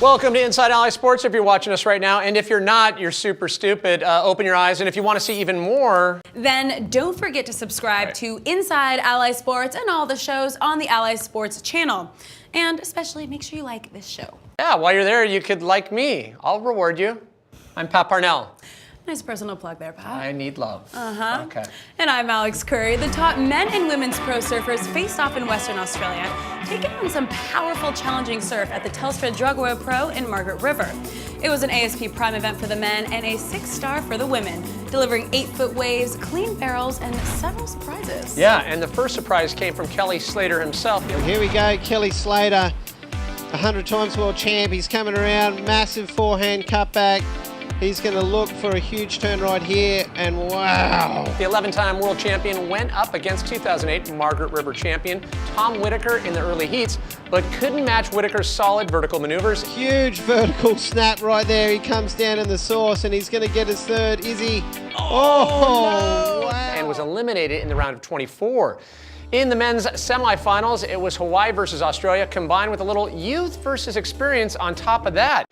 Welcome to Inside AlliSports if you're watching us right now. And if you're not, you're super stupid. Open your eyes. And if you want to see even more, then don't forget to subscribe to Inside AlliSports and all the shows on the AlliSports channel. And especially make sure you like this show. Yeah, while you're there, you could like me. I'll reward you. I'm Pat Parnell. Nice personal plug there, Pat. I need love. Okay. And I'm Alex Curry. The top men and women's pro surfers faced off in Western Australia, taking on some powerful, challenging surf at the Telstra Drug Aware Pro in Margaret River. It was an ASP Prime event for the men and a 6-star for the women, delivering 8-foot waves, clean barrels, and several surprises. Yeah, and the first surprise came from Kelly Slater himself. Here we go, Kelly Slater, 100 times world champ. He's coming around, massive forehand cutback. He's going to look for a huge turn right here, and wow. The 11-time world champion went up against 2008 Margaret River champion Tom Whitaker in the early heats, but couldn't match Whitaker's solid vertical maneuvers. Huge vertical snap right there. He comes down in the sauce, and he's going to get his third. Is he? Oh, no. Wow. And was eliminated in the round of 24. In the men's semifinals, it was Hawaii versus Australia, combined with a little youth versus experience on top of that.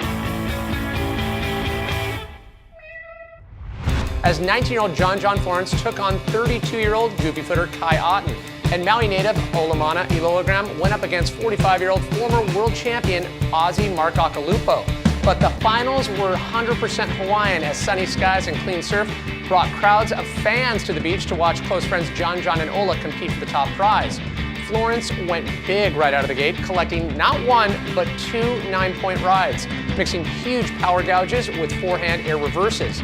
As 19-year-old John Florence took on 32-year-old goofy footer Kai Otten. And Maui native Olamana Eleogram went up against 45-year-old former world champion Aussie Mark Akalupo. But the finals were 100% Hawaiian as sunny skies and clean surf brought crowds of fans to the beach to watch close friends John and Ola compete for the top prize. Florence went big right out of the gate, collecting not one, but 2 9-point rides, mixing huge power gouges with forehand air reverses.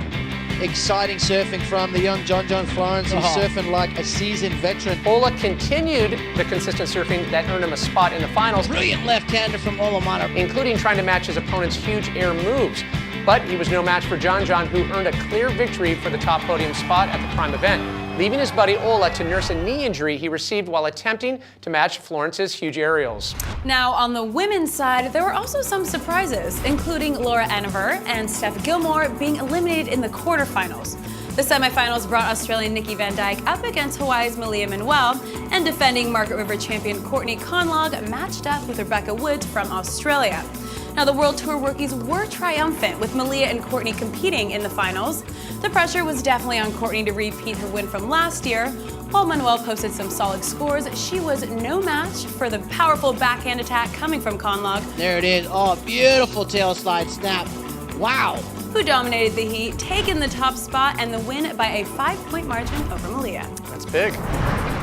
Exciting surfing from the young John Florence, who's surfing like a seasoned veteran. Ola continued the consistent surfing that earned him a spot in the finals. Brilliant left-hander from Olamana, including trying to match his opponent's huge air moves. But he was no match for John, who earned a clear victory for the top podium spot at the Prime event, leaving his buddy Ola to nurse a knee injury he received while attempting to match Florence's huge aerials. Now, on the women's side, there were also some surprises, including Laura Aniver and Steph Gilmore being eliminated in the quarterfinals. The semifinals brought Australian Nikki Van Dyke up against Hawaii's Malia Manuel, and defending Margaret River champion Courtney Conlogue matched up with Rebecca Woods from Australia. Now, the World Tour rookies were triumphant, with Malia and Courtney competing in the finals. The pressure was definitely on Courtney to repeat her win from last year. While Manuel posted some solid scores, she was no match for the powerful backhand attack coming from Conlogue. There it is. Oh, beautiful tail slide snap. Wow. Who dominated the heat, taking the top spot and the win by a 5-point margin over Malia. That's big.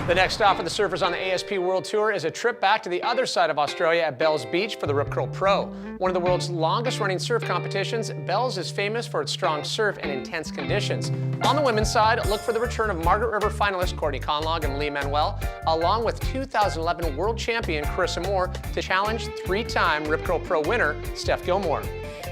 The next stop for the surfers on the ASP World Tour is a trip back to the other side of Australia at Bells Beach for the Rip Curl Pro. One of the world's longest running surf competitions, Bells is famous for its strong surf and intense conditions. On the women's side, look for the return of Margaret River finalist Courtney Conlogue and Lee Manuel, along with 2011 world champion Carissa Moore, to challenge 3-time Rip Curl Pro winner Steph Gilmore.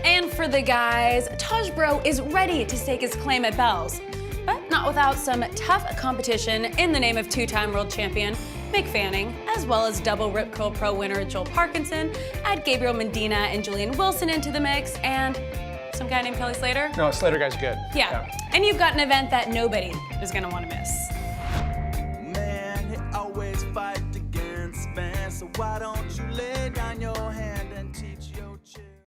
And for the guys, Taj Bro is ready to stake his claim at Bells, but not without some tough competition in the name of 2-time world champion Mick Fanning, as well as double Rip Curl Pro winner Joel Parkinson. Add Gabriel Medina and Julian Wilson into the mix, and some guy named Kelly Slater. No, Slater guy's good. Yeah. And you've got an event that nobody is going to want to miss. Man, he always fight against fans, so why don't you let